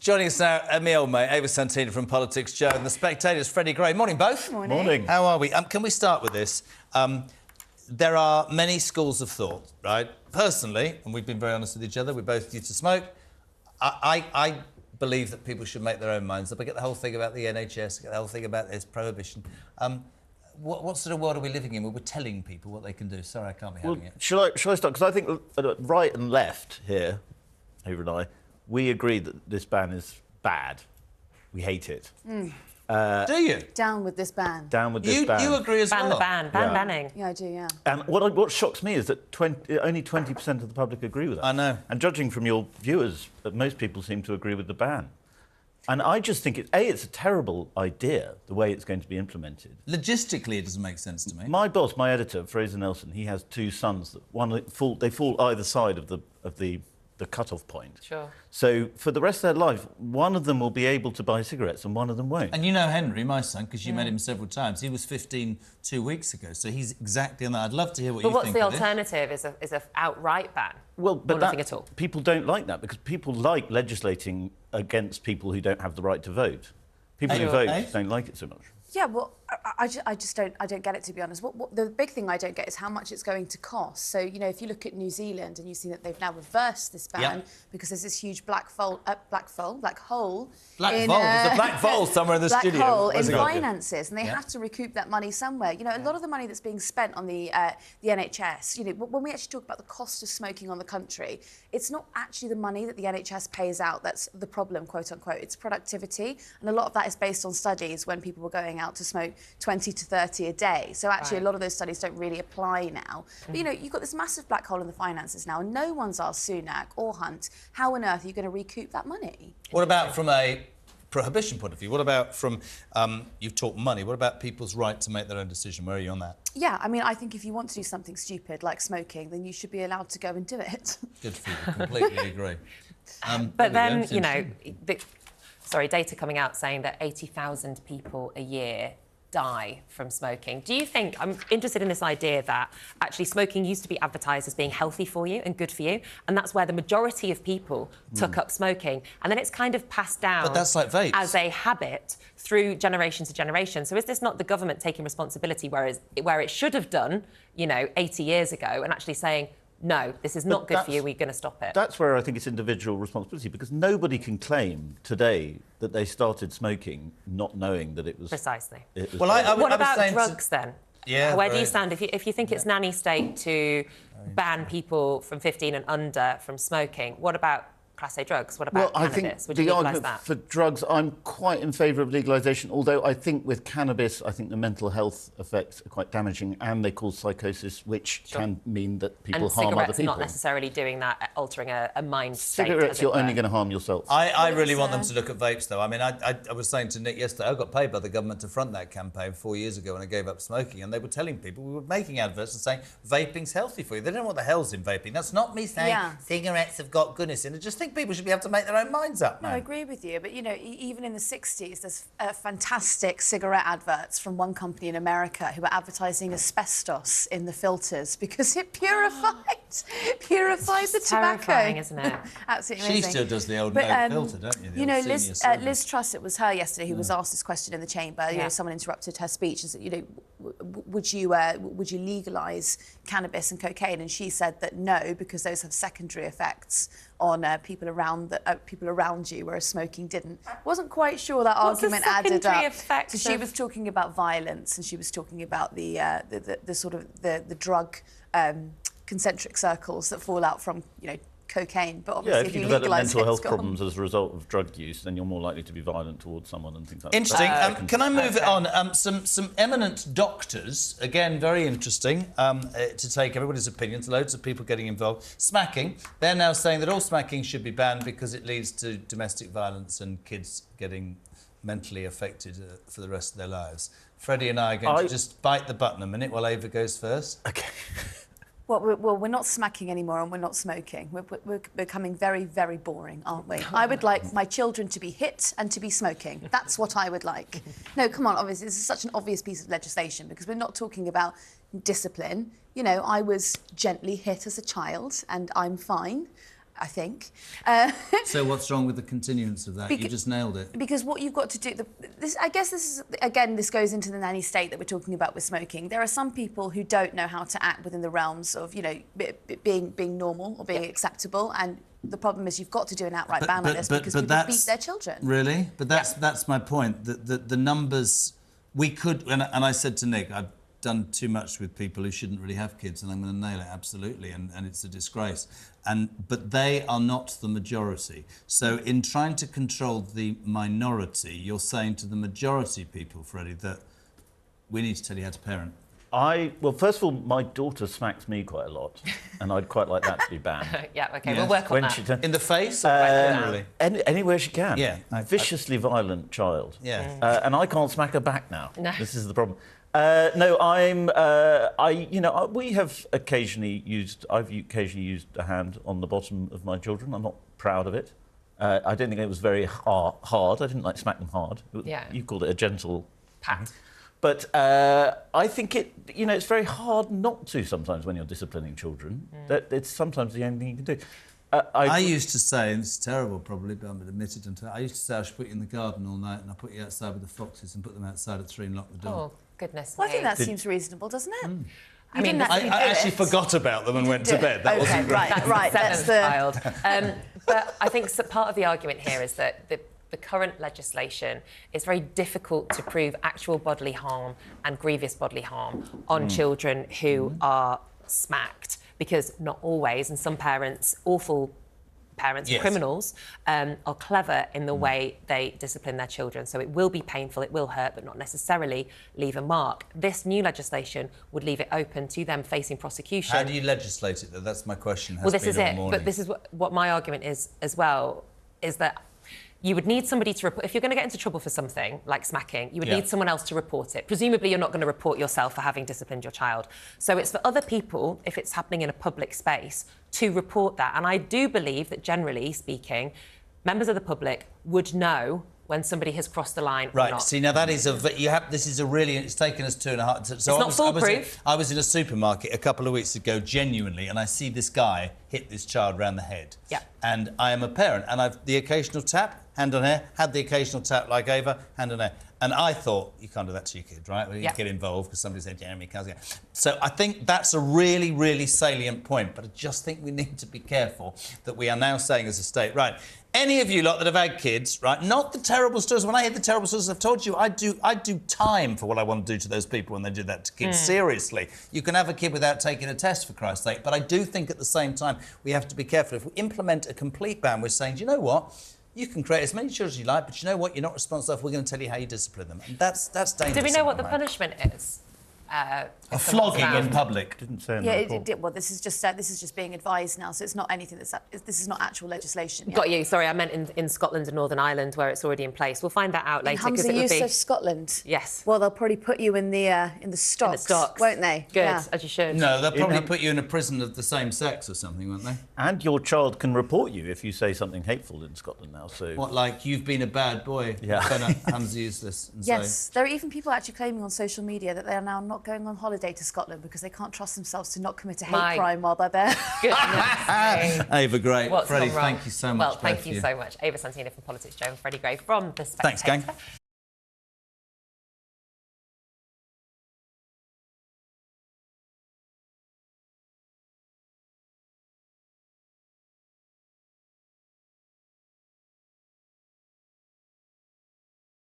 Joining us now, my old mate, Ava Santina from Politics Joe, and the Spectator's Freddy Gray. Morning, both. Morning. How are we? Can we start with this? There are many schools of thought, right? Personally, and we've been very honest with each other, we both used to smoke. I believe that people should make their own minds up. I get the whole thing about the NHS, I get the whole thing about this prohibition. What sort of world are we living in where we're telling people what they can do? Sorry, I can't be having it. Shall I start? Because I think right and left here, Ava and I, we agree that this ban is bad. We hate it. Do you? Down with this ban. Down with this ban. You agree as well? Banning. Yeah, I do, yeah. And what shocks me is that only 20% of the public agree with that. I know. And judging from your viewers, that most people seem to agree with the ban. And I just think, it's a terrible idea, the way it's going to be implemented. Logistically, it doesn't make sense to me. My boss, my editor, Fraser Nelson, he has two sons that they fall either side of the cut-off point. Sure. So for the rest of their life, one of them will be able to buy cigarettes and one of them won't. And you know Henry, my son, because you met him several times. He was 15 2 weeks ago, so he's exactly on that. I'd love to hear what you think of it. But what's the alternative? Is an outright ban? Well, but or nothing at all. People don't like that because people like legislating against people who don't have the right to vote. People who vote don't like it so much. Yeah, well, I just don't get it, to be honest. The big thing I don't get is how much it's going to cost. So, you know, if you look at New Zealand and you see that they've now reversed this ban because there's this huge black hole. Black hole? There's a black hole somewhere in the studio. Black hole in finances, and they have to recoup that money somewhere. You know, a lot of the money that's being spent on the NHS, you know, when we actually talk about the cost of smoking on the country, it's not actually the money that the NHS pays out that's the problem, quote unquote. It's productivity, and a lot of that is based on studies when people were going out to smoke 20 to 30 a day. So actually a lot of those studies don't really apply now. But, you know, you've got this massive black hole in the finances now, and no one's asked Sunak or Hunt, how on earth are you going to recoup that money? What about from a prohibition point of view? What about from, you've talked money, what about people's right to make their own decision? Where are you on that? Yeah, I mean, I think if you want to do something stupid like smoking, then you should be allowed to go and do it. Good for you, completely agree. But then, you know, data coming out saying that 80,000 people a year die from smoking. Do you think, I'm interested in this idea that actually smoking used to be advertised as being healthy for you and good for you, and that's where the majority of people took up smoking, and then it's kind of passed down but that's like vapes. As a habit through generation to generation. So is this not the government taking responsibility where it should have done, you know, 80 years ago, and actually saying, no, this is not good for you, we're going to stop it? That's where I think it's individual responsibility, because nobody can claim today that they started smoking not knowing that it was... Precisely. What about drugs, then? Yeah, where do you stand? If you think it's nanny state to ban people from 15 and under from smoking, what about Class A drugs? What about cannabis? Would you legalise that? For drugs, I'm quite in favour of legalisation, although I think with cannabis, I think the mental health effects are quite damaging and they cause psychosis, which can mean that people harm other people. Not necessarily doing that, altering a mind state. Cigarettes, you're only going to harm yourself. I really want them to look at vapes, though. I mean, I was saying to Nick yesterday, I got paid by the government to front that campaign 4 years ago when I gave up smoking, and they were telling people, we were making adverts and saying, vaping's healthy for you. They don't know what the hell's in vaping. That's not me saying cigarettes have got goodness in it. I just think people should be able to make their own minds up, man. No, I agree with you, but, you know, even in the 60s, there's fantastic cigarette adverts from one company in America who were advertising asbestos in the filters because it purified the tobacco. Terrifying, isn't it? Absolutely amazing. She still does the old no filter, don't you? You know, Liz Truss, it was her yesterday who was asked this question in the chamber. You know, someone interrupted her speech and said, you know, would you legalise cannabis and cocaine? And she said that no, because those have secondary effects on people around you, whereas smoking didn't. Wasn't quite sure that argument added up. So she was talking about violence, and she was talking about the sort of the drug concentric circles that fall out from, you know, cocaine. But obviously, if you develop mental health problems as a result of drug use, then you're more likely to be violent towards someone and things like that. Interesting. Can I move it on? Some eminent doctors, again, very interesting, to take everybody's opinions, loads of people getting involved. Smacking. They're now saying that all smacking should be banned because it leads to domestic violence and kids getting mentally affected for the rest of their lives. Freddie and I are going to just bite the button a minute while Ava goes first. OK. Well, we're not smacking anymore and we're not smoking. We're becoming very, very boring, aren't we? I would like my children to be hit and to be smoking. That's what I would like. No, come on, obviously, this is such an obvious piece of legislation because we're not talking about discipline. You know, I was gently hit as a child and I'm fine. I think. So what's wrong with the continuance of that? You just nailed it. Because what you've got to do, I guess this is, again, this goes into the nanny state that we're talking about with smoking. There are some people who don't know how to act within the realms of, being normal or being acceptable, and the problem is you've got to do an outright ban like this because people beat their children. Really? But that's my point. The numbers, we could, and I said to Nick, I've done too much with people who shouldn't really have kids, and I'm going to nail it, absolutely, and it's a disgrace. But they are not the majority. So in trying to control the minority, you're saying to the majority people, Freddie, that we need to tell you how to parent. Well, first of all, my daughter smacks me quite a lot, and I'd quite like that to be banned. We'll work on that. In the face or generally? Anywhere she can. Yeah. Viciously violent child. Yeah. And I can't smack her back now. No. This is the problem. We have occasionally used, I've occasionally used a hand on the bottom of my children. I'm not proud of it. I don't think it was very hard. I didn't smack them hard. You called it a gentle pat. But I think it's very hard not to sometimes when you're disciplining children. That it's sometimes the only thing you can do. I used to say, and this is terrible probably, but I'm admitted until I used to say I should put you in the garden all night and I'll put you outside with the foxes and put them outside at 3 and lock the door. Oh, goodness Well, me. I think that seems reasonable, doesn't it? I actually forgot about them and went to bed. That wasn't great. Right. That's the child. But I think part of the argument here is that the current legislation is very difficult to prove actual bodily harm and grievous bodily harm on children who are smacked, because not always, and some parents, awful parents, criminals, are clever in the way they discipline their children. So it will be painful, it will hurt, but not necessarily leave a mark. This new legislation would leave it open to them facing prosecution. How do you legislate it, though? That's my question. Well, this is it. But this is what my argument is as well, is that you would need somebody to report. If you're going to get into trouble for something like smacking, you would need someone else to report it. Presumably, you're not going to report yourself for having disciplined your child. So it's for other people, if it's happening in a public space, to report that. And I do believe that, generally speaking, members of the public would know when somebody has crossed the line or not. Right. See, now that is this is a really. It's taken us 2.5. So it's not foolproof. I was in a supermarket a couple of weeks ago, genuinely, and I see this guy hit this child round the head. Yeah. And I am a parent, and I've the occasional tap, hand on hair, had the occasional tap like Ava, hand on hair. And I thought, you can't do that to your kid, right? Well, you get involved because somebody said, Jeremy, can't get. So I think that's a really, really salient point. But I just think we need to be careful that we are now saying as a state, right, any of you lot that have had kids, right, not the terrible stories. When I hear the terrible stories, I've told you, I do time for what I want to do to those people when they do that to kids. Seriously. You can have a kid without taking a test, for Christ's sake. But I do think at the same time, we have to be careful. If we implement a complete ban, we're saying, do you know what? You can create as many children as you like, but you know what? You're not responsible. We're going to tell you how you discipline them. And that's dangerous. Do we know what the punishment is? A flogging in public. Didn't say in Yeah, the report. well, this is just being advised now, so it's not anything this is not actual legislation yet. Got you. Sorry, I meant in Scotland and Northern Ireland, where it's already in place. We'll find that out later. Hamza Yusuf, Scotland. Yes. Well, they'll probably put you in the stocks, won't they? Good, as you should. No, they'll probably put you in a prison of the same sex or something, won't they? And your child can report you if you say something hateful in Scotland now. So what, like you've been a bad boy? Yeah. Hamza useless. And yes, there are even people actually claiming on social media that they are now not going on holiday to Scotland because they can't trust themselves to not commit a hate crime while they're there. Goodness. Ava, great. What's Freddie, gone wrong? thank you so much. Well, thank you so much. Ava Santina from Politics Joe and Freddie Gray from The Spectator. Thanks, gang.